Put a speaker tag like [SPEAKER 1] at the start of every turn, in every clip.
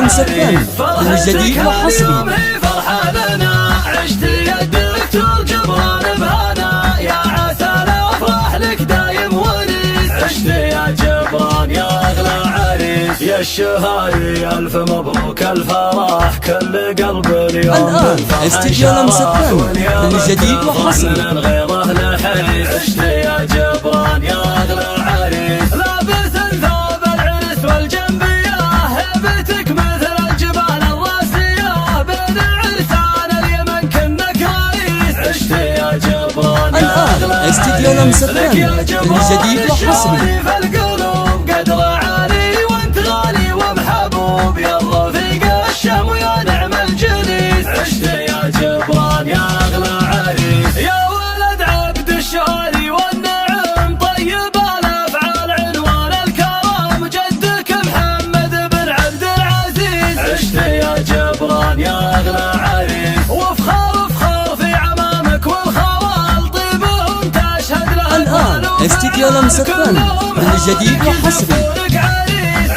[SPEAKER 1] لمس الثاني الجديد وحصري.
[SPEAKER 2] فرحة لنا عشت يدك ترجمان بهنا، يا عسى الافراح لك دايم ونيس، عشت يا جبران يا اغلى عريس، يا الشهاي الف مبروك الفرح، كل قلب اليوم
[SPEAKER 1] الآن استديو لمس الثاني الجديد وحصري.
[SPEAKER 2] من غيره نحيس، عشت يا جبران يا اغلى عريس، لابس ثوب العرس والجنبيه، هيبتك مثل الجبال الراسيه، بين عرسان اليمن كنك رئيس، عشت يا جبران يا اغلى
[SPEAKER 1] الآن استديو لمس الثاني الجديد وحصري.
[SPEAKER 2] في القلوب قدر عالي وانت غالي ومحبوب، يا الرفيق الشام ويا نعم الجليس، عشت يا جبران يا اغلى عريس، يا ولد عبد الشعري والنعم طيب الافعال عنوان الكرم، جدك محمد بن عبد العزيز، عشت يا جبران يا اغلى عريس، وفخار في عمامك والخوال طيبهم تشهد له.
[SPEAKER 1] الآن استديو لمس الثاني الجديد وحصري.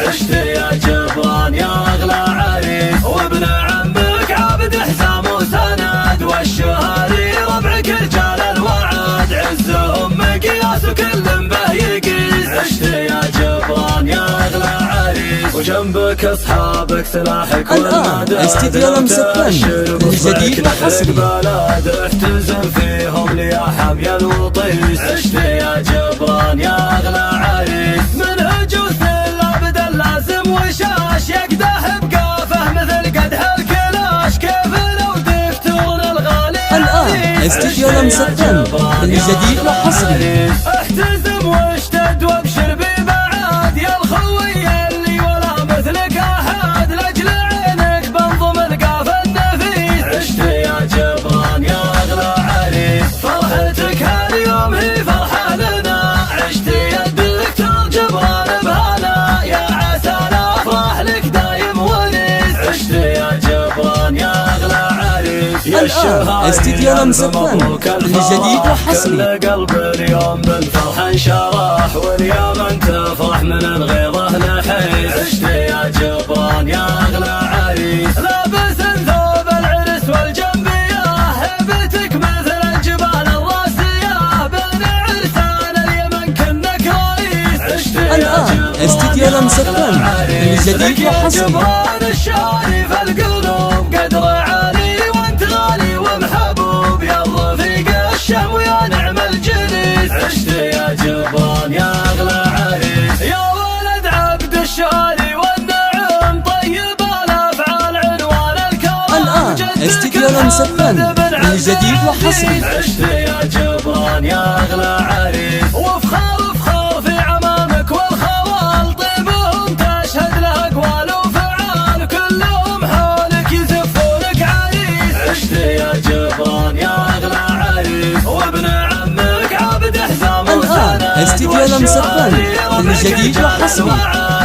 [SPEAKER 2] عشت يا جبران يا اغلى عريس، وابن عمك عبد حسام وسند، والشهري ربعك رجال الوعد، عزهم مقياس وكل به يقيس، عشت يا جبران يا اغلى عريس، وجنبك اصحابك سلاحك
[SPEAKER 1] الآن استديو لمس الثاني الجديد وحصري.
[SPEAKER 2] بلاد احتزم فيهم ليا حمي الوطيس، عشت يا جبران يا اغلى عريس، منهج العبد اللازم وشاش، يقدح بقافه مثل قدح الكلاش، كيف لو دفتون الغالي.
[SPEAKER 1] الآن استديو لمس الثاني الجديد وحصري.
[SPEAKER 2] احتزم واشتد وابشر ببعاد، يا الخوي اللي ولا مثلك احد، لاجل عينك بنظم القافه النفيس، عشت يا جبران يا اغلى عريس، فرحتك هاليوم هي فرحه لنا، عشت يدك ترجمان بهنا، يا عسى الافراح لك دايم ونيس، عشت يا جبران يا اغلى عريس، يا
[SPEAKER 1] الآن استديو لمس الثاني الجديد وحصري.
[SPEAKER 2] كل قلب اليوم بالفرح انشرح، واليوم انت تفرح من الغيظه نحيس، عشت يا جبران يا اغلى عريس، لابس ثوب العرس والجنبيه، هيبتك مثل الجبال الراسيه، بين عرسان اليمن كنك رئيس، عشت يا
[SPEAKER 1] الآن استديو لمس الثاني الجديد وحصري.
[SPEAKER 2] جبران الشعري في القلوب قدر عالي وانت غالي ومحبوب، يا الرفيق الشام ويا نعم الجليس، عشت يا جبران يا اغلى عريس، يا ولد عبد الشعري والنعم طيب الافعال عنوان الكرم.
[SPEAKER 1] الآن استديو لمس الثاني الجديد وحصري.
[SPEAKER 2] عشت يا جبران يا اغلى عريس، وفخار في عمامك والخوال طيبهم تشهد له اقوال وفعال، كلهم حولك يزفونك عريس، عشت يا جبران يا اغلى عريس، وابن عمك عبد حسام
[SPEAKER 1] الآن استديو لمس الثاني الجديد وحصري.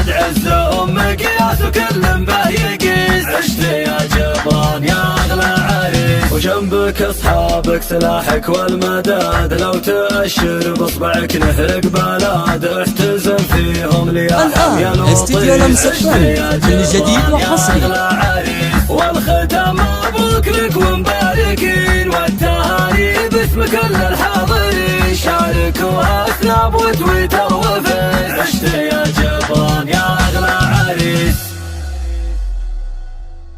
[SPEAKER 2] عزهم مقياس وكل به يقيس، عشت يا جبران يا اغلى عريس، وجنبك اصحابك سلاحك والمداد، لو تأشر باصبعك نهرق بلاد، احتزم فيهم ليا حمي
[SPEAKER 1] الآن
[SPEAKER 2] الوطيس،
[SPEAKER 1] استديو لمس الثاني الجديد وحصري.
[SPEAKER 2] والختام مبروك لك ومباركين، والتهاني باسم كل الحاضرين، شاركوا اثناب وتويل